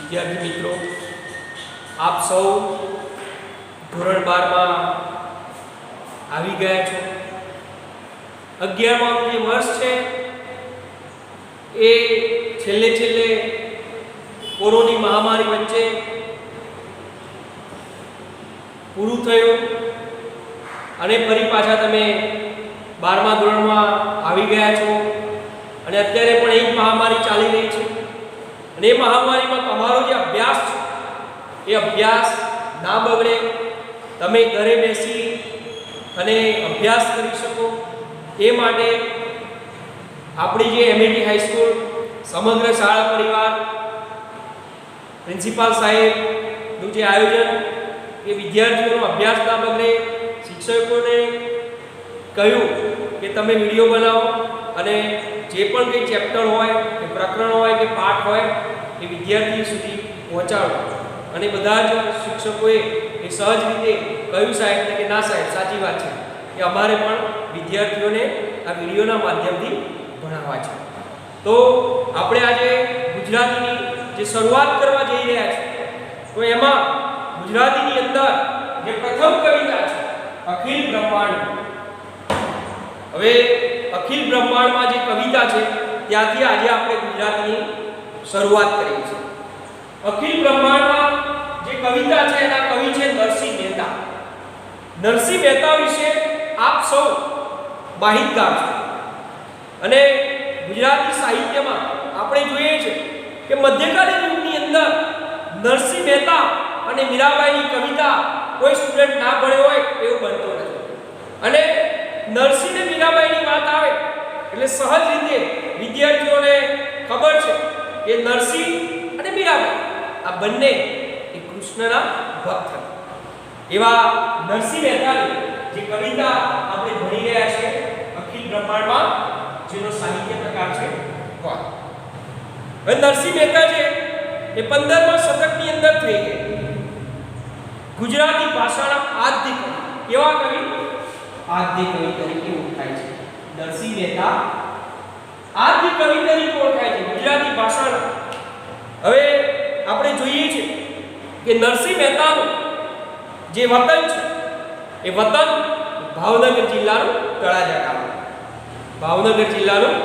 વિદ્યાર્થી મિત્રો, આપ સૌ ધોરણ 12 માં આવી ગયા છો। 11માનું જે વર્ષ છે એ છેલ્લે કોરોની મહામારી વચ્ચે પૂરું થયું અને ફરી પાછા તમે 12મા ધોરણમાં આવી ગયા છો અને અત્યારે પણ એ મહામારી ચાલી રહી છે અને એ મહામારીમાં તમારો જે અભ્યાસ છે એ અભ્યાસ ના બગડે, તમે ઘરે બેસી અને અભ્યાસ કરી શકો એ માટે આપણી જે એમએટી હાઈસ્કૂલ સમગ્ર શાળા પરિવાર, પ્રિન્સિપાલ સાહેબનું જે આયોજન કે વિદ્યાર્થીઓનો અભ્યાસ ના બગડે, શિક્ષકોને કહ્યું કે તમે વિડીયો બનાવો અને જે પણ કંઈ ચેપ્ટર હોય કે પ્રકરણ હોય કે પાઠ હોય એ વિદ્યાર્થીઓ સુધી પહોંચાડો। અને બધા જ શિક્ષકોએ એ સહજ રીતે કહ્યું સાહેબને કે ના સાહેબ, સાચી વાત છે કે અમારે પણ વિદ્યાર્થીઓને આ વિડીયોના માધ્યમથી ભણાવવા છે। તો આપણે આજે ગુજરાતીની જે શરૂઆત કરવા જઈ રહ્યા છીએ તો એમાં ગુજરાતીની અંદર જે પ્રથમ કવિતા છે અખિલ બ્રહ્માંડ। હવે અખિલ બ્રહ્માંડમાં જે કવિતા છે ત્યાંથી આજે આપણે ગુજરાતીની શરૂઆત કરી છે। અખિલ બ્રહ્માંડમાં જે કવિતા છે એના કવિ છે નરસિંહ મહેતા। નરસિંહ મહેતા વિશે આપ સૌ માહિતગાર છો અને ગુજરાતી સાહિત્યમાં આપણે જોઈએ છે કે મધ્યકાલીન યુગની અંદર નરસિંહ મહેતા અને મીરાબાઈની કવિતા કોઈ સ્ટુડન્ટ ના ભણ્યો હોય એવું બનતો નથી અને નરસિંહ ને મીરાબાઈની વાત આવે એટલે સહજ રીતે વિદ્યાર્થીઓને ખબર છે કે નરસિંહ અને મીરાબાઈ આ બંને એ કૃષ્ણના ભક્ત હતા। એવા નરસિંહ મહેતાની જે કવિતા આપણે ભણી રહ્યા છે અખિલ બ્રહ્માંડમાં, જેનો સાહિત્ય પ્રકાર છે કોણ। હવે નરસિંહ મહેતા છે એ 15મા શતકની અંદર થઈ ગઈ ગુજરાતી ભાષાના આદ્ય કવિ। કેવા કવિ? આદ્ય કવિ તરીકે ઓળખાય છે નરસિંહ મહેતા। આદ્ય કવિ તરીકે ઓળખાય છે ગુજરાતી ભાષાના। હવે આપણે જોઈએ છે કે નરસિંહ મહેતાનું જે વતન છે એ વતન ભાવનગર જિલ્લાનું તળાજા ગામ। ભાવનગર જિલ્લાનું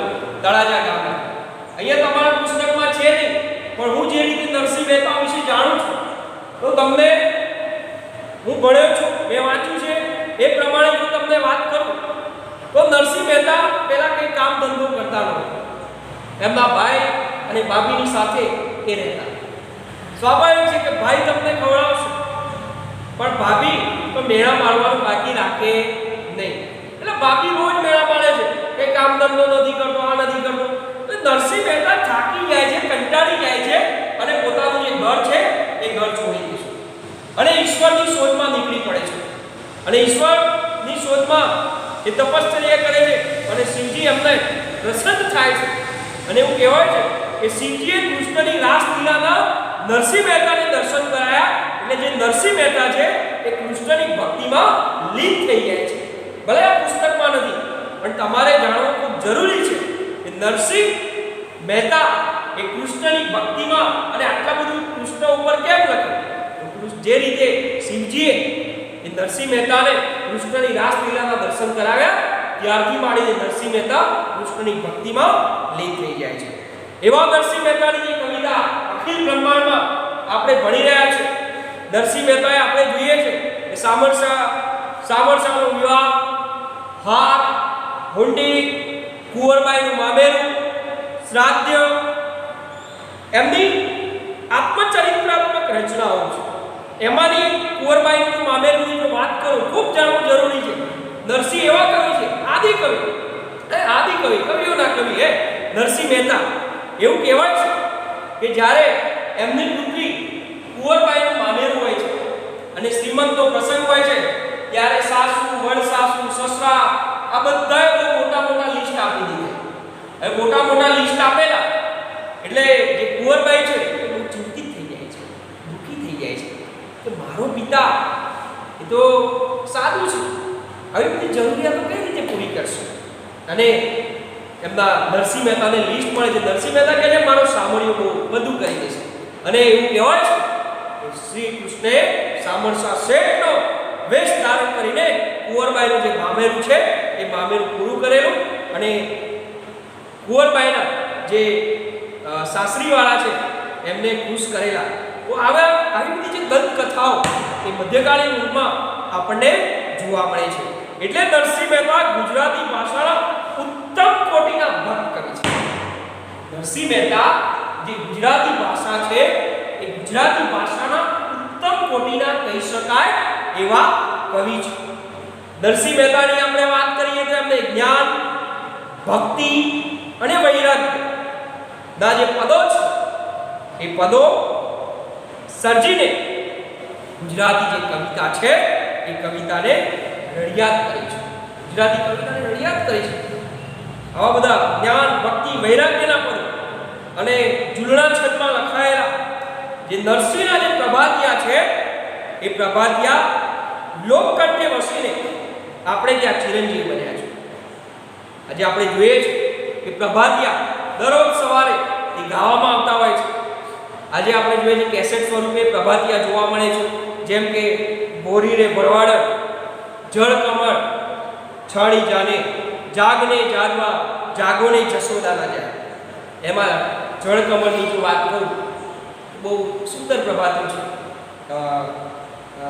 તળાજા ગામ। અહીંયા તમારા પુસ્તકમાં છે નહીં, પણ હું જે રીતે નરસિંહ મહેતા વિશે જાણું છું તો તમને, હું ભણ્યો છું, મેં વાંચ્યું છે એ પ્રમાણે હું તમને વાત કરું તો નરસિંહ મહેતા પહેલા કંઈ કામ ધંધો કરતા નહોતા। એમના ભાઈ અને ભાભીની સાથે એ રહેતા। સ્વાભાવિક છે કે ભાઈ તમને ખવડાવશે પણ ભાભી તો મેળા મારવાનું બાકી રાખે નહીં, એટલે ભાભી રોજ મેળા મારે છે, કંઈ કામ ધંધો નથી કરતો, આ નથી કરતો। તો નરસિંહ મહેતા થાકી જાય છે, કંટાળી જાય છે અને પોતાનું જે ઘર છે એ ઘર છોડી દે છે અને ઈશ્વરની શોધમાં નીકળી પડે છે અને ઈશ્વરની શોધમાં એ તપશ્ચર્યા કરે છે અને શિવજી એમને પ્રસન્ન થાય છે અને એવું કહેવાય છે કે શિવજીએ કૃષ્ણની રાસલીલાના નરસિંહ મહેતાને દર્શન કરાયા એટલે જે નરસિંહ મહેતા છે એ કૃષ્ણની ભક્તિમાં લીન થઈ જાય છે। ભલે આ પુસ્તકમાં નથી પણ તમારે જાણવું ખૂબ જરૂરી છે કે નરસિંહ મહેતા એ કૃષ્ણની ભક્તિમાં અને આટલા બધું કૃષ્ણ ઉપર કેમ લખ્યું? જે રીતે શિવજીએ એ નરસિંહ મહેતાને કૃષ્ણની રાસલીલાના દર્શન કરાવ્યા ત્યારથી માંડીને નરસિંહ મહેતા કૃષ્ણની ભક્તિમાં લીન થઈ જાય છે। એવા નરસિંહ મહેતાની જે કવિતા અખિલ બ્રહ્માંડમાં આપણે ભણી રહ્યા છે, નરસિંહ મહેતાએ આપણે જોઈએ છે કે સામરસાનો વિવાહ, હાર, હુંડી, કુંવરબાઈનું મામેરું, શ્રાદ્ધ, એમની આત્મચરિત્રાત્મક રચનાઓ છે। એમાંની કુંવરબાઈનું મામેરુંની જો વાત કરું, ખૂબ જાણવું જરૂરી છે। નરસિંહ એવા કવિ છે, આદિ કવિ, કવિઓના કવિ હે નરસિંહ મહેતા। એવું કહેવાય છે કે જ્યારે એમની પુત્રી કુંવરબાઈનું મામેરું હોય છે અને શ્રીમંતનો પ્રસંગ હોય છે ત્યારે સાસુ, વડસાસુ, સસરા આ બધાએ બહુ મોટા લિસ્ટ આપી દીધી। હવે મોટા લિસ્ટ આપેલા એટલે જે કુંવરબાઈ છે એ બહુ ચિંતિત થઈ જાય છે, દુઃખી થઈ જાય છે કે મારો પિતા એ તો સાદું છે, હવે બધી જરૂરિયાતો કઈ રીતે પૂરી કરશે? અને એમના નરસિંહ મહેતાને લિસ્ટ મળે છે। નરસિંહ મહેતા કહે છે મારો સામળિયો બહુ બધું કરી દેશે, અને એવું કહેવાય છે કે શ્રી કૃષ્ણે સામરસા શેઠનો વેશ ધારણ કરીને કુંવરબાઈનું જે મામેરું છે એ મામેરું પૂરું કરેલું અને કુંવરબાઈના જે સાસરીવાળા છે એમને ખુશ કરેલા. તો આવી બધી જે દંતકથાઓ એ મધ્યકાલીન યુગમાં આપણને જોવા મળે છે. એટલે નરસિંહ મહેતા ગુજરાતી ભાષાના ઉત્તમ કોટીના ભક્ત કવિ છે. નરસિંહ મહેતા જે ગુજરાતી ભાષા છે એ ગુજરાતી ભાષાના ઉત્તમ કોટીના કહી શકાય એવા કવિ છે. નરસિંહ મહેતાની આપણે વાત કરીએ તો એમને જ્ઞાન, ભક્તિ અને વૈરાગ્ય ના જે પદો છે એ પદો સર્જીને ગુજરાતી જે કવિતા છે એ કવિતાને રડિયાત કરી છે. ગુજરાતી કવિતાને રડિયાત કરી છે. આવા બધા જ્ઞાન, ભક્તિ, વૈરાગ્યના પદો અને ઝૂલણા છંદમાં લખાયેલા જે નરસિંહના જે પ્રભાતિયા છે એ પ્રભાતિયા લોકકંઠે વસીને આપણે ત્યાં ચિરંજીવી બન્યા છે. આજે આપણે જોઈએ છે કે પ્રભાતિયા દરરોજ સવારે એ ગાવામાં આવતા હોય છે. આજે આપણે જોઈએ છે કેસેટ સ્વરૂપે પ્રભાતિયા જોવા મળે છે. જેમ કે બોરી રે ભરવાડ, જળ કમળ, છાણી જાને, જાગને જાગવા, જાગોને જશોદાના જાય. એમાં જળ કમળની જો વાત કરું બહુ સુંદર પ્રભાતિયું છે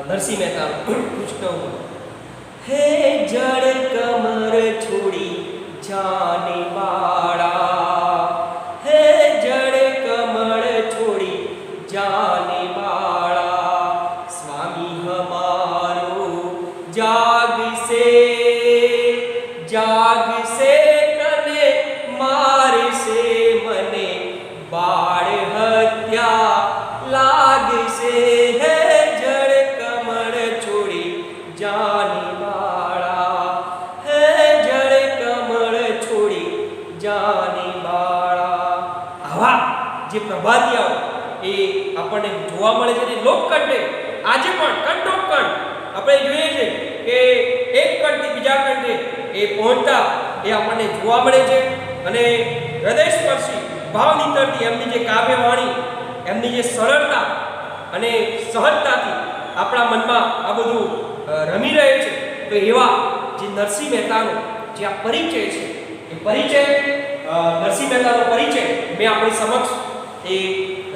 નરસિંહ મહેતાનું કૃષ્ણ. હે જળ કમર છોડી જાને વાળા, હે જળ કમળ છોડી જાને વાળા, સ્વામી હમારો જાગસે જાગસે તને મારસે મને બાળ હત્યા લાગશે. હે જળ કમળ છોડી જાને વાળા, હે જળ કમળ છોડી જાને વાળા. આવા જે પ્રભાતિયાઓ એ આપણને જોવા મળે છે ને લોકકંઠે આજે પણ કંઠોકંઠ આપણે જોઈએ છે કે એક કંઠથી બીજા કંઠે એ પહોંચતા એ આપણને જોવા મળે છે. અને હૃદયસ્પર્શી ભાવ નીતરતી એમની જે કાવ્યવાણી, એમની જે સરળતા અને સહજતાથી આપણા મનમાં આ બધું રમી રહે છે. તો એવા જે નરસિંહ મહેતાનો જે આ પરિચય છે એ પરિચય નરસિંહ મહેતાનો પરિચય મેં આપણી સમક્ષ એ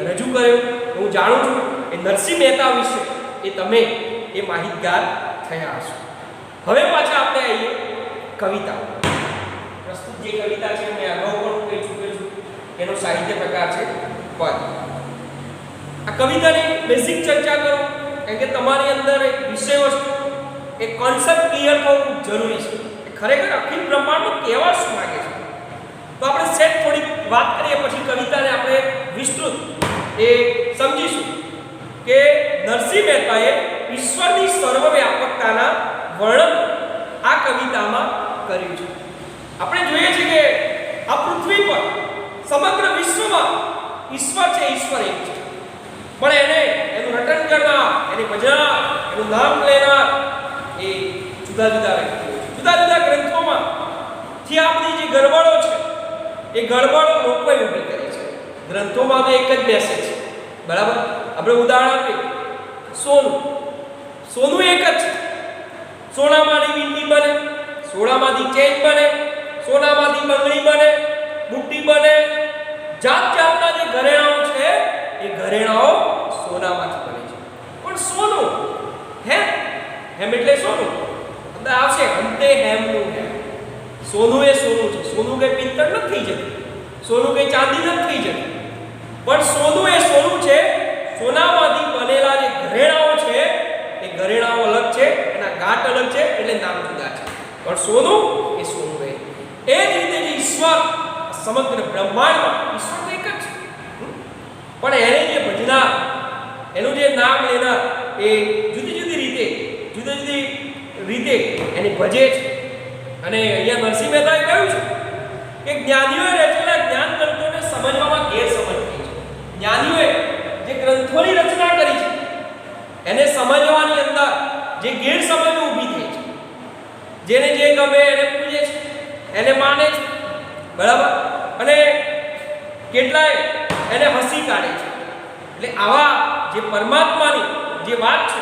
રજૂ કર્યો. હું જાણું છું કે નરસિંહ મહેતા વિશે એ તમે એ માહિતગાર થયા હશો. હવે પાછા આપણે આવીએ કવિતા. પ્રસ્તુત જે કવિતા છે મેં અગાઉ પણ કહી ચૂક્યો છું એનો સાહિત્ય પ્રકાર છે પદ. આ કવિતાની બેઝિક ચર્ચા કરો કારણ કે તમારી અંદર એક વિષય વસ્તુ એક કોન્સેપ્ટ ક્લિયર થવું ખૂબ જરૂરી છે. ખરેખર અખિલ બ્રહ્માંડમાં કહેવા શું માંગે છે તો આપણે સેટ થોડી વાત કરીએ પછી કવિતાને આપણે વિસ્તૃત એ સમજીશું કે નરસિંહ મહેતાએ ઈશ્વરની સર્વવ્યાપકતાના વર્ણન આ કવિતામાં કર્યું છે. આપણે જોઈએ છીએ કે આ પૃથ્વી પર સમગ્ર વિશ્વમાં ઈશ્વર છે, ઈશ્વર એક છે. પણ એનું રટન કરનાર, એની ભજના, એનું નામ લેનાર એ જુદા જુદા વ્યક્તિઓ છે. જુદા જુદા ગ્રંથોમાં થી આ બધી જે ગરબડો છે એ ગરબડો લોકોએ ઊભી કરી છે. ગ્રંથોમાં તો એક જ મેસેજ છે, બરાબર. આપણે ઉદાહરણ આપીએ, સોનું એક જ છે. સોનામાંથી વીંટી બને, સોનામાંથી ચેન બને, સોનામાંથી બંગડી બને, બુટ્ટી બને, જાત જાતના જે ઘરેણાઓ છે એ ઘરેણાઓ સોનામાંથી બને છે. પણ સોનું હેમ એટલે સોનું અંદર આવશે અંતે હેમનું હેમ. સોનું એ સોનું છે. સોનું કઈ પિત્તળ નથી થઈ જતું, સોનું કઈ ચાંદી નથી થઈ જતું, પણ સોનું એ સોનું છે. સોનામાંથી બનેલા જે ઘરેણાઓ છે એ ઘરેણાઓ અલગ છે, એના ગાંઠ અલગ છે એટલે નામ જુદા છે, પણ સોનું એ સોનું રહે. એ જ રીતે જે ઈશ્વર સમગ્ર બ્રહ્માંડમાં ઈશ્વર તો એક જ છે, પણ એને જે ભજનાર, એનું જે નામ લેનાર એ જુદી જુદી રીતે એની ભજે છે. અને અહીંયા નરસિંહ મહેતાએ કહ્યું છે કે જ્ઞાનીઓએ રચેલા જ્ઞાન ગ્રંથોને સમજવામાં ગેરસમજ થઈ છે. જ્ઞાનીઓએ જે ગ્રંથોની રચના કરી છે એને સમજવાની અંદર જે ગેરસમજો ઊભી થઈ છે, જેને જે ગમે એને પૂજે છે, એને માને છે, બરાબર. અને કેટલાય એને હસી કાઢે છે. એટલે આવા જે પરમાત્માની જે વાત છે,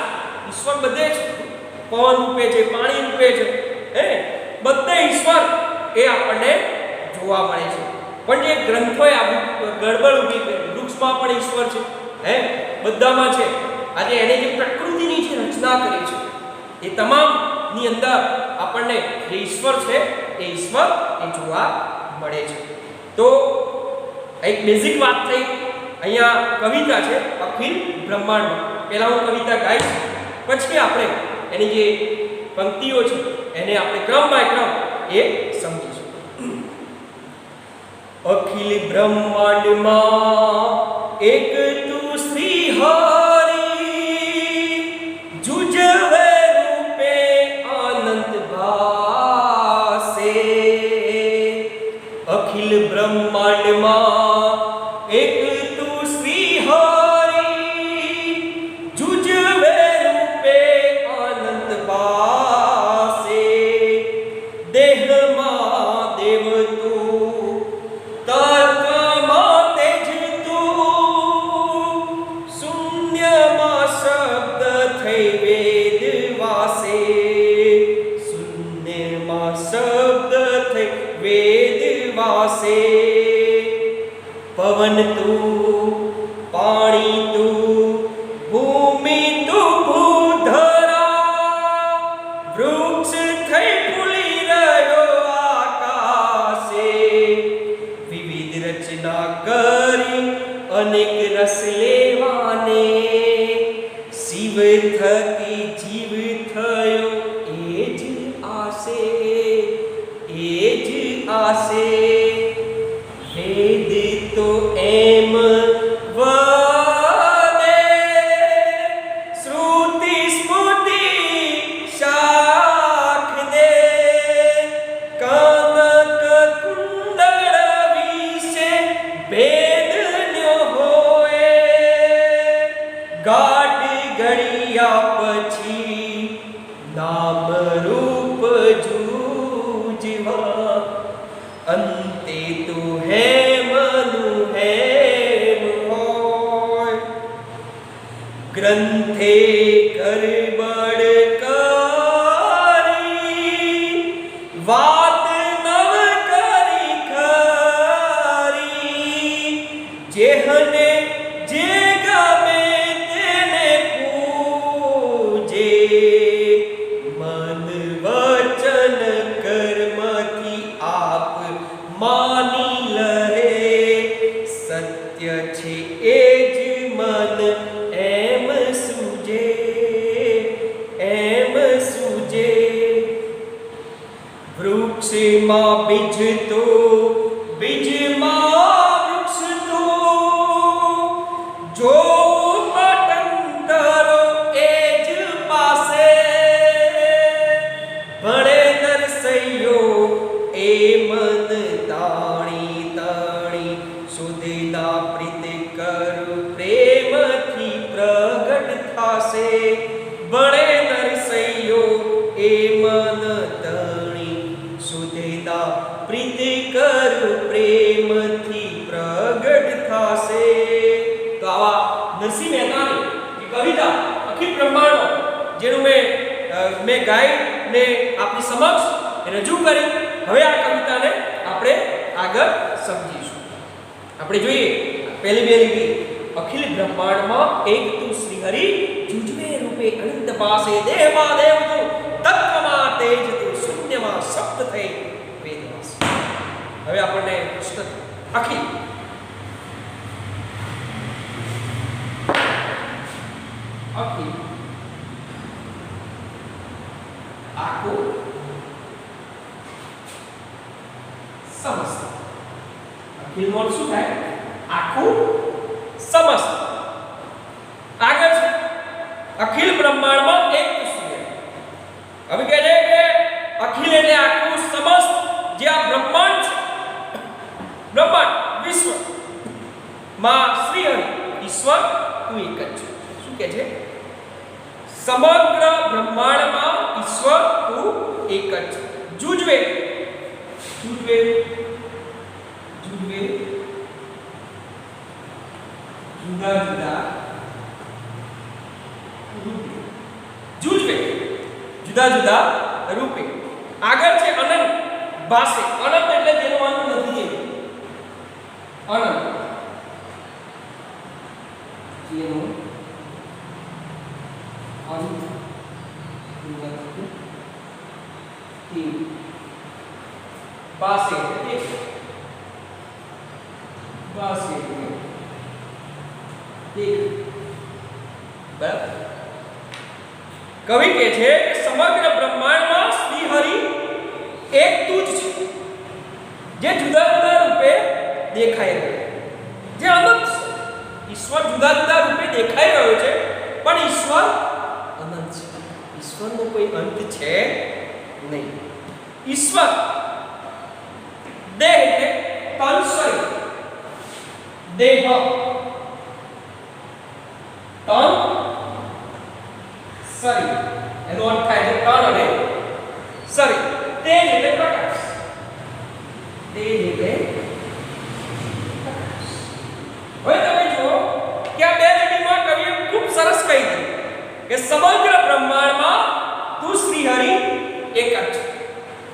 ઈશ્વર બધે છે, પવન રૂપે છે, પાણી રૂપે છે, હે બધે ઈશ્વર એ આપણને જોવા મળે છે. પણ જે ગ્રંથોએ આ ગડબડ ઊભી કરી, વૃક્ષમાં પણ ઈશ્વર છે, હે બધામાં છે. આજે એને જે પ્રકૃતિની જે રચના કરી છે એ તમામની અંદર આપણને જે ઈશ્વર છે એ ઈશ્વર એ જોવા મળે છે. તો એક બેઝિક વાત થઈ. અહીંયા કવિતા છે અખિલ બ્રહ્માંડ. પહેલા હું કવિતા ગાઈશ, પછી આપણે એની જે પંક્તિઓ છે એને આપણે ક્રમ બાય ક્રમ એ સમજીશું. અખિલ બ્રહ્માંડમાં એક તું શ્રી હરી, જુજવે રૂપે અનંત ભાસે. અખિલ બ્રહ્માંડમાં એક તું શ્રી હરી, જુજવે રૂપે અનંત ભાસે. દેહમાં દેવ તું, તત્વમાં તેજ તું, શૂન્યમાં શબ્દ થઈ વેદ વાસે. શૂન્યમાં શબ્દ થઈ વેદ વાસે. પવન તું, પાણી તું, ભૂમિ તું ભૂધરા, વૃક્ષ થઈ ફૂલી રહ્યો આકાશે. વિવિધ રચના કરી અનેક રસ લેવાને, શિવ થકી જીવ થયો એ જ આશે, એ જ આશે. વેદ તો એમ વદે, શ્રુતિ સ્મૃતિ શાખ દે. કનક કુંડળ વિશે ભેદન્યો હોય, ગાઢ ઘડિયા પછી નામ રૂપ જૂજવા. અંતે તો હેમનું હેમ હોય, ગ્રંથે ગરબડ કરી, વાત નવ કરી ખરી. જેહને જે ગમે તેને પૂજે, મન વચન કર્મથી આપ માની લહે. સત્ય છે એ જ મન એમ સૂજે, એમ સૂજે. વૃક્ષમાં બીજ તો, બીજમાં વૃક્ષ તો, જો પટંતરો એ જ પાસે. ભણે નરસૈયો એ મન તાણી તાણી, સુધીના પ્રીત કર પ્રેમથી પ્રગટ થાશે. ભણે નરસૈયો એ મન તાણી, સુધીના પ્રીત કર પ્રેમથી પ્રગટ થાશે. તો આવા નરસિંહ મહેતાની જે કવિતા અખિલ બ્રહ્માંડ, જેનું મેં ગાઈને આપની સમક્ષ રજૂ કરી. હવે આ કવિતાને આપણે આગળ સમજીશું. આપણે જોઈએ પહેલી બે લીટી. અખિલ બ્રહ્માંડમાં એક તું શ્રી હરિ, જુજવે રૂપે અનંત પાસે. દેહમાં દેવ તું, તત્વમાં તેજ તું, શૂન્યમાં શબ્દ થઈ વેદ વાસે. હવે આપણને પ્રશ્ન, અખિલ અખિલ આખું સમસ્ત. અખિલ નો શું થાય? આખું સમસ્ત. આગળ છે અખિલ બ્રહ્માંડમાં એક સૂર્ય. હવે કહે છે કે અખિલ એટલે આખું સમસ્ત જે આ બ્રહ્માંડ છે, બ્રહ્માંડ વિશ્વ માં શ્રી હરિ ઈશ્વર તું એક જ છે. શું કહે છે? સમગ્ર બ્રહ્માંડમાં ઈશ્વર તું એક જ છે. જુજવે જુજવે જુજવે જુદા જુદા રૂપે જૂજવે જુદા જુદા રૂપે આગળ છે અનંત ભાષે અનંત એટલે જેનો અંત નથી અનંત જેનો અંત નથી ભાષે ભાષે બરાબર કવિ કહે છે કે સમગ્ર બ્રહ્માંડમાં શ્રી હરિ એક તું જ છે જે જુદા જુદા રૂપે દેખાઈ રહ્યો જે અનંત છે ઈશ્વર જુદા જુદા રૂપે દેખાઈ રહ્યો છે પણ ઈશ્વર અનંત છે ઈશ્વરનો કોઈ અંત છે નહીં ઈશ્વર દેહ એટલે તન શરીર દેહ તન શરીર એનો અર્થ થાય છે તન અને શરીર તેજ એટલે પ્રકાશ તેજ એટલે પ્રકાશ હવે તમે જુઓ કે આ બે લીટીમાં કવિએ ખૂબ સરસ કહી દીધું કે સમગ્ર બ્રહ્માંડમાં તું શ્રી હરિ એક જ છે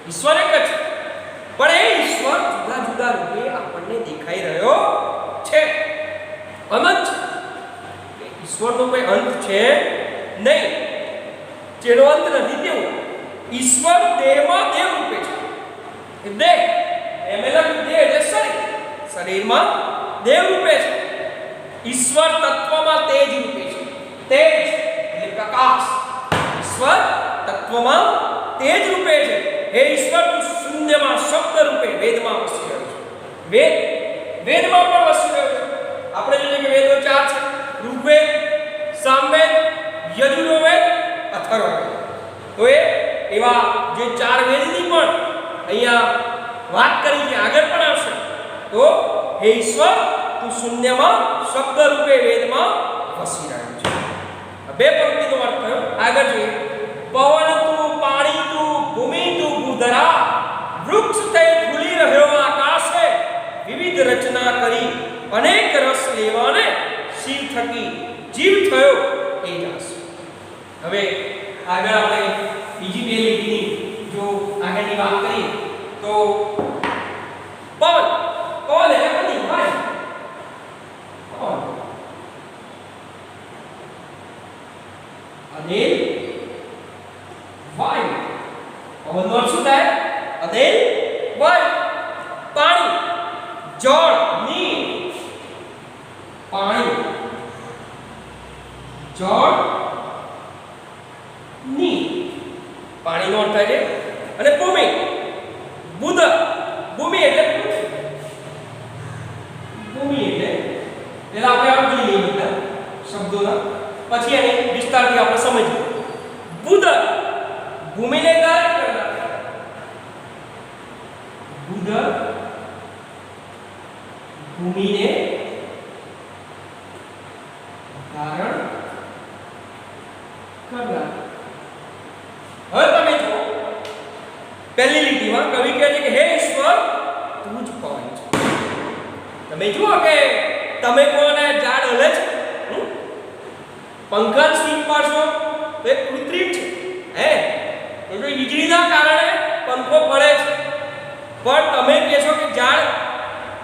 ઈશ્વર એક જ છે પણ એ ઈશ્વર જુદા જુદા રૂપે આપણને દેખાઈ રહ્યો છે અનંત છે ઈશ્વરનો કોઈ અંત છે નહીં જેનો અંત નથી તેવું ઈશ્વર દેહમાં દેવ રૂપે છે દેહ એમેલા દેહ એટલે શરીર શરીરમાં દેવ રૂપે છે ઈશ્વર તત્વમાં તેજ રૂપે છે તેજ એટલે પ્રકાશ ઈશ્વર તત્વમાં તેજ રૂપે છે હે ઈશ્વર તું શૂન્યમાં શબ્દ રૂપે વેદમાં વસી રહ્યો છે વેદમાં પણ વસી રહ્યો છે આપણે જોઈએ કે વેદો ચાર છે ઋગ્વેદ સામવેદ યજુર્વેદ અથર્વવેદ તો એવા જે ચાર વેદની પણ અહીંયા વાત કરી છે આગળ પણ આવશે તો હે ઈશ્વર તું શૂન્યમાં શબ્દ રૂપે વેદમાં વસી રહ્યો છે બે પંક્તિનો અર્થ થયો આગળ જોઈએ પવન તું પાણી તું ભૂમિ તું ભૂધરા વૃક્ષ થઈ ખુલી રહ્યો આકાશે વિવિધ રચના કરી અનેક રસ લેવાને શીલ થકી જીવ થયો એ રસ હવે આગળ આપણે બીજી બે લીટીની જો આગળની વાત કરીએ તો પવન પવન એટલે બધી વાયુ પવન અનિલ વાયુ પવનનો અર્થ શું થાય અનિલ વાયુ પાણી જળ નીર પાણી જળ નીર પાણીનો અર્થ થાય છે અને ભૂમિ બુધ ભૂમિ એટલે ભૂમિ એટલે પેલા આપણે અર્થ લઈએ બધા શબ્દોના પછી એને વિસ્તારથી આપણે સમજીએ બુધ ભૂમિને ધારણ કરનાર બુધ ભૂમિને ધારણ કરનાર હવે તમે જો પહેલી લીટીમાં કવિ કહે છે કે હે ઈશ્વર તું જ પવન છે તમે જુઓ કે તમે કોને ઝાડ હલે છે પંખા સ્ટીમ પાડશો તો એ કૃત્રિમ છે હે તો જો વીજળીના કારણે પંખો ફરે છે પણ તમે કહેશો કે ઝાડ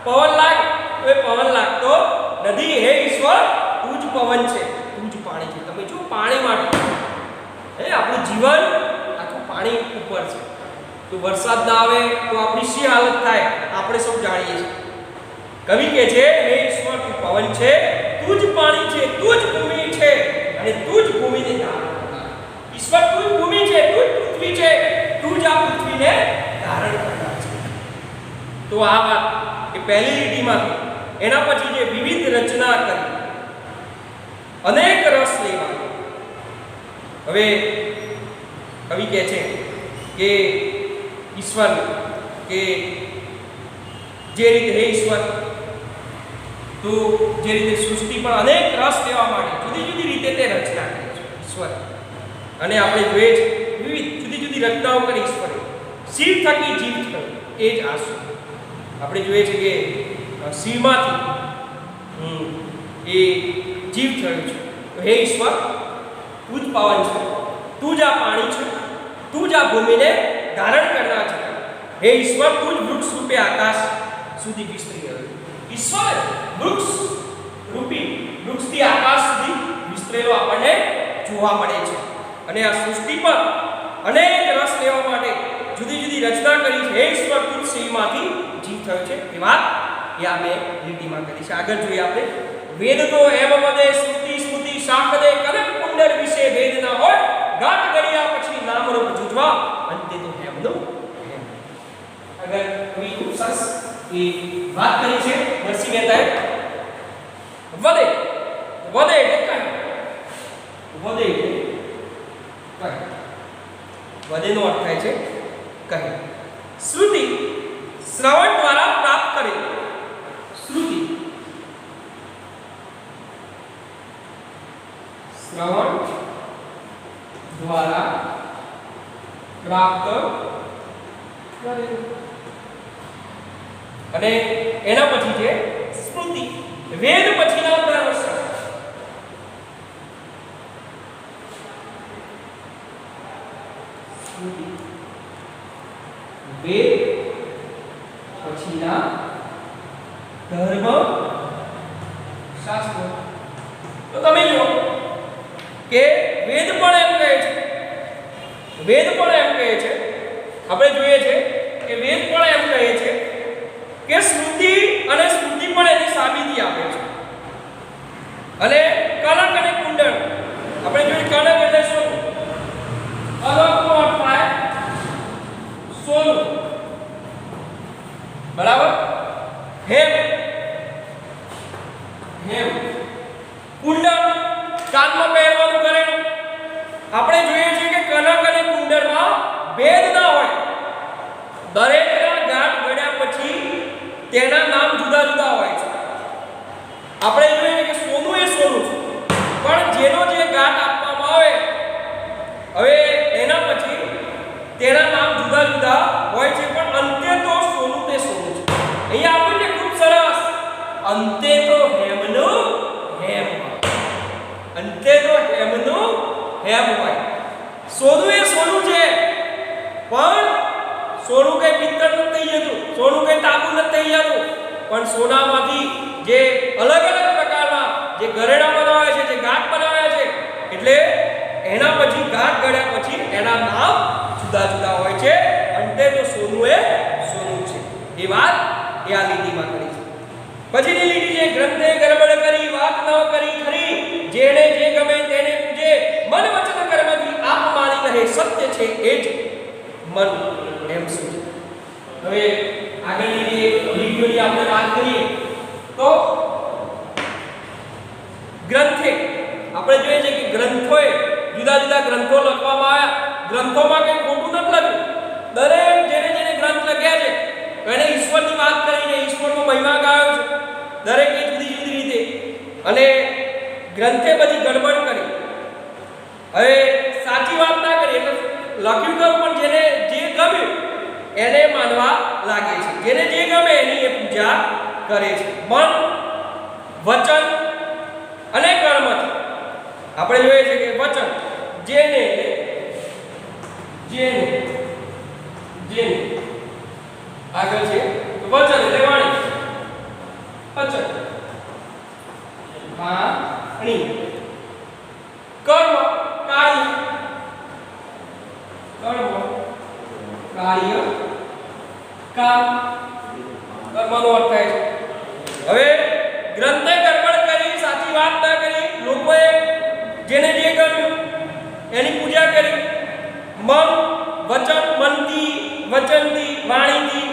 પવન લાગે તો એ પવન લાગતો નથી હે ઈશ્વર તું જ પવન છે તું જ પાણી છે તમે જો પાણી માટે હે આપણું જીવન આખું પાણી ઉપર છે તો વરસાદ ના આવે તો આપણી શી હાલત થાય આપણે સૌ જાણીએ છીએ કવિ કહે છે હે ઈશ્વર તું પવન છે તું જ પાણી છે તું જ ભૂમિ છે અને તું જ ભૂમિને ધારણ કરનાર ઈશ્વર તું જ ભૂમિ છે તું જ પૃથ્વી છે તું જ આ પૃથ્વીને ધારણ કરનાર છે તો આ વાત એ પહેલી લીટીમાંથી એના પછી જે વિવિધ રચના કરી અનેક રસ લેવા હવે કવિ કહે છે કે ઈશ્વર કે જે રીતે હે ઈશ્વર તો જે રીતે સૃષ્ટિ પર અનેક રસ લેવા માટે જુદી જુદી રીતે તે રચના કરે છે ઈશ્વર અને આપણે જોઈએ છે વિવિધ જુદી જુદી રચનાઓ કરી ઈશ્વરે શિવ થકી જીવ થયો એ જ આશુ આપણે જોઈએ છે કે શિવમાંથી એ જીવ થયો છે. તો હે ઈશ્વર, તું જ પવન છે, તું જ આ પાણી છે, તું જ આ ભૂમિને ધારણ કરનાર છે. હે ઈશ્વર, તું જ વૃક્ષ રૂપે આકાશ સુધી વિસ્તરી રહ્યો છે. ઈશ્વર વૃક્ષ રૂપી વૃક્ષથી આકાશ સુધી વિસ્તરેલો આપણને જોવા મળે છે. અને આ સૃષ્ટિ પર અનેક રસ લેવા માટે જુદી જુદી રચના કરી છે. હે ઈશ્વર, તું શિવમાંથી જીવ થયો છે. એ વાત એ આપણે લીટીમાં કરી છે. આગળ જોઈએ આપણે. વેદ તો એમ વદે શ્રુતિ સ્મૃતિ શાખદે કનક કુંડર વિશે વેદ ના હોય, ગાંઠ ગળ્યા પછી નામરૂપ જુજવા અંતે તો હેમનો હેમ. અગર કવિ ખૂબ સરસ એ વાત કરી છે નરસિંહ મહેતાએ. વદે વદે એટલે કહે, વદે એટલે કહે, વદેનો અર્થ થાય છે કહે. શ્રુતિ શ્રવણ દ્વારા પ્રાપ્ત કરેલ, શ્રુતિ શ્રવણ દ્વારા પ્રાપ્ત કરેલ. અને એના પછી છે સ્મૃતિ, વેદ પછીના દર્શન. સ્મૃતિ વેદ પછીના ધર્મ શાસ્ત્રો. તો તમે જુઓ કે વેદ પણ એમ કહે છે, વેદ પણ એમ કહે છે, આપણે જોઈએ છે કે વેદ પણ એમ કહે છે કે શ્રુતિ અને સ્મૃતિ પણ એની સાબિતી આપે છે. અને કનક અને કુંડળ આપણે જોઈએ, કનક એટલે શું? કનકનો અર્થ થાય સોનું, બરાબર? હેમ, હેમ. કુંડળ કાનમાં પહેરવાનું કરેલું. આપણે જોઈએ છીએ કે કનક અને કુંડળમાં ભેદ ના હોય. દરેકના ગાંઠ ગળ્યા પછી તેના નામ જુદા જુદા હોય છે. આપણે જોઈએ કે સોનું એ સોનું છે, પણ જેનો જે ગાંઠ આપવામાં આવે હવે એના પછી તેના નામ જુદા જુદા હોય છે, પણ અંતે તો સોનું તે સોનું છે. અહીંયા આપણને ખૂબ સરસ અંતે તો હેમનું હેમ, અંતે તો હેમનું હેમ હોય. સોનું એ સોનું છે, પણ સોનું કઈ પિત્તળ નથી થઈ જતું, સોનું કઈ તાંબુ નથી થઈ જતું, પણ સોનામાંથી જે અલગ અલગ પ્રકારના જે ઘરેણા બનાવ્યા છે, જે ગાંઠ બનાવ્યા છે, એટલે એના પછી ગાંઠ ગળ્યા પછી એના નામ જુદા જુદા હોય છે. અંતે તો સોનું એ સોનું છે. એ વાત એ આ લીટીમાં કરી છે. પછીની લીટી છે, ગ્રંથે ગરબડ કરી વાત ન કરી ખરી, જેણે જે ગમે તેને પૂજે, મન વચન કર્મથી આપ માની રહે, સત્ય છે એ જ મન. એમ શું છે? હવે આગળની લીટીઓની આપણે વાત કરીએ તો ગ્રંથે આપણે જોઈએ છે કે ગ્રંથોએ જુદા જુદા ગ્રંથો લખવામાં આવ્યા. ગ્રંથોમાં કંઈ ખોટું નથી લખ્યું. દરેક જેને જેને ગ્રંથ લખ્યા છે એને ઈશ્વરની વાત કરીને ઈશ્વરનો મહિમા ગાયો છે, દરેકે જુદી જુદી રીતે. અને ગ્રંથે બધી ગડબડ કરી. હવે સાચી વાત ના કરી એટલે લખ્યું ખરું, પણ જેને જે ગમ્યું એને માનવા લાગે છે, જેને જે ગમે એની એ પૂજા કરે છે. મન, વચન અને કર્મથી આપણે જોઈએ છે કે વચન જેને જેને જેને આગળ છે વચન એટલે વાણી, વચન વાણી. કર્મ કાર્ય, કર્મ કાર્ય કામ, કર્મનો અર્થ થાય છે. હવે ગ્રંથે ગડબડ કરી, સાચી વાત ના કરી, લોકોએ જેને જે ગમ્યું એની પૂજા કરી. મન, વચન, મનથી, વચનથી, વાણીથી,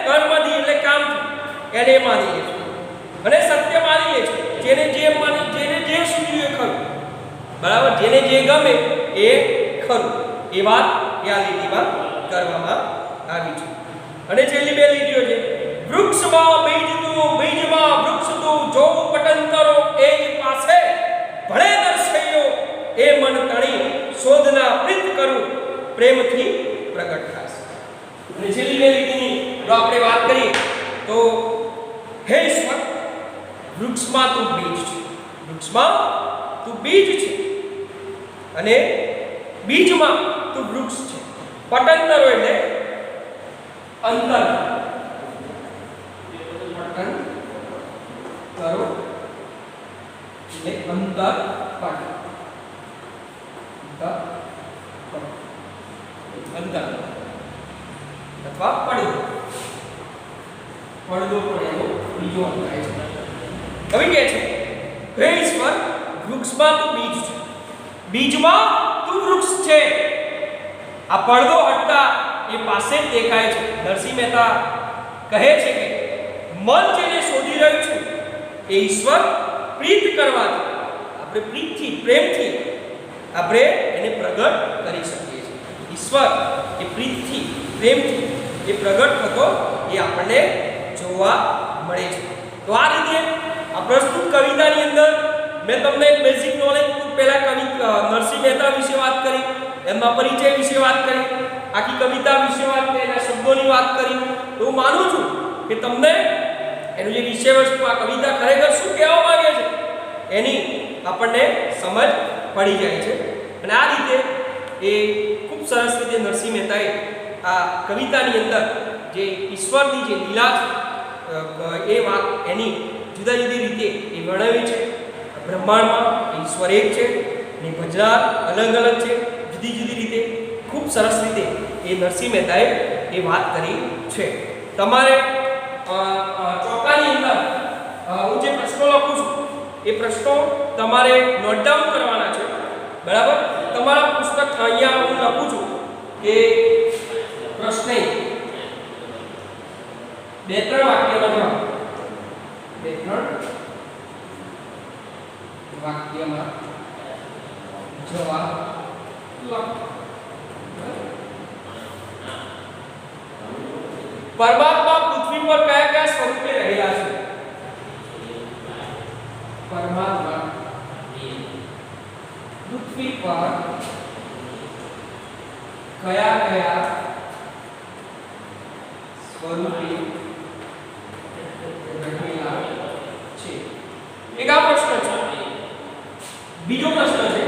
કર્મથી એટલે કામથી એને માની લે છે અને સત્ય માની લે છે. જેને જે માની, જેને જે સૂઝ્યું એ ખરું, બરાબર? જેને જે ગમે એ ખરું. એ વાત એ આ લીટીમાં કરવામાં આવી છે. અને છેલ્લી બે લીટીઓ છે, વૃક્ષમાં બીજમાં વૃક્ષ તો જો પટંતરો એ જ પાસે ભળે દર્શયો એ મન તણી શોધના પ્રીત કરું પ્રેમથી પ્રગટ થશે. અને છેલ્લી બે લીટીની જો આપણે વાત કરીએ તો હે ઈશ્વર, વૃક્ષમાં તું બીજ છે, વૃક્ષમાં તું બીજ છે અને બીજમાં તું વૃક્ષ છે. પટંતરો એટલે અંતર. પટંતરો એટલે અંતર પાડ. અંતર અથવા પડદો. પડદો પણ એનો બીજો અર્થ થાય છે. હવે કહે છે હે ઈશ્વર, વૃક્ષમાં તું બીજ છે, બીજમાં તું વૃક્ષ છે. આ પડદો હટતા એ પાસે જ દેખાય છે. નરસિંહ મહેતા કહે છે કે મન જેને શોધી રહ્યું છે એ ઈશ્વર પ્રીત કરવાથી, આપણે પ્રીતથી, પ્રેમથી આપણે એને પ્રગટ કરી શકીએ છીએ. ઈશ્વર એ પ્રીતથી, પ્રેમથી એ પ્રગટ થતો એ આપણને જોવા મળે છે. તો આ રીતે આ પ્રસ્તુત કવિતાની અંદર મેં તમને એક બેઝિક નોલેજ પહેલા નરસિંહ મહેતા વિશે વાત કરી, એમના પરિચય વિશે વાત કરી, આખી કવિતા વિશે વાત કરી, એના શબ્દોની વાત કરી. તો હું માનું છું કે તમને એનું જે વિષય વસ્તુ, આ કવિતા ખરેખર શું કહેવા માંગે છે એની આપણને સમજ પડી જાય છે. અને આ રીતે એ ખૂબ સરસ રીતે નરસિંહ મહેતાએ આ કવિતાની અંદર જે ઈશ્વરની જે લીલા છે એ વાત એની જુદા જુદી રીતે એ વર્ણવી છે. બ્રહ્માંડમાં ઈશ્વર એક છે અને ભજનાર અલગ અલગ છે, જુદી જુદી રીતે ખૂબ સરસ રીતે એ નરસિંહ મહેતાએ એ વાત કરી છે. તમારે ચોકાની અંદર હું જે પ્રશ્નો લખું છું એ પ્રશ્નો તમારે નોટ ડાઉન કરવાના છે. બરાબર? તમારા પુસ્તક અહીંયા હું લખું છું કે પ્રશ્ન 2-3 વાક્યમાં જવાબ, 2-3 વાક્યમાં જવાબ લખો. પરમાત્મા પૃથ્વી પર કયા કયા સ્વરૂપે રહેલા છે? પરમાત્મા પૃથ્વી પર કયા કયા સ્વરૂપે રહેલા છે? એક આ પ્રશ્ન છે. બીજો પ્રશ્ન છે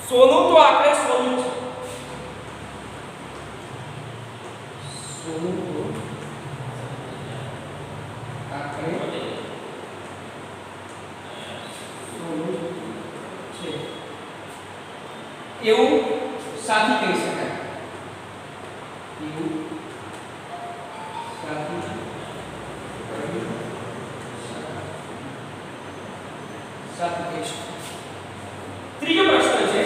સોનું તો આપણે સોનું છે, સોનું તો આપણે સોનું છે એવું સાથી કહી શકાય. એવું સાથી કહી શકાય. ત્રીજો પ્રશ્ન છે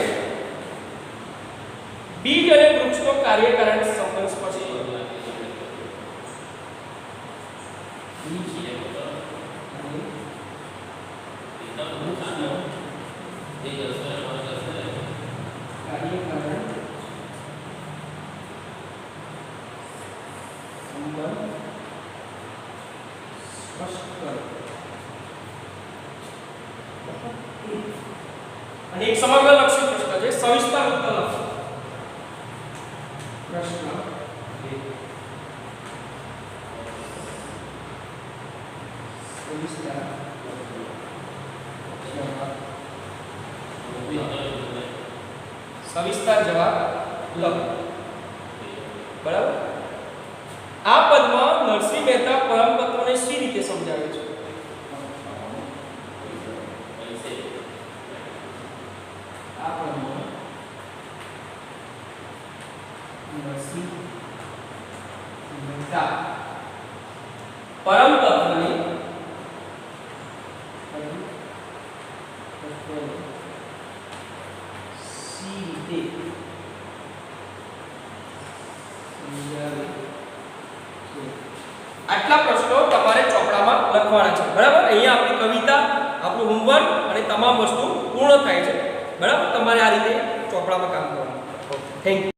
બીજ અને વૃક્ષનો કાર્યકારણ સંબંધ સ્પષ્ટ કરો. અને એક સમગ્ર લક્ષી પ્રશ્ન છે, સવિસ્તર ઉત્તર લખો. પ્રશ્ન 1 સવિસ્તર જવાબ લખો. બરાબર? આ પદમાં નરસિંહ મહેતા પરમ તત્વને સી રીતે સમજાવે છે? આ પદમાં નરસિંહ મહેતા પરમ તત્વને સી રીતે સમજાવે છે? આટલા પ્રશ્નો તમારે ચોપડામાં લખવાના છે. બરાબર? અહીંયા આપણી કવિતા, આપણું હોમવર્ક અને તમામ વસ્તુ પૂર્ણ થાય છે. બરાબર? તમારે આ રીતે ચોપડામાં કામ કરવાનું. Thank you.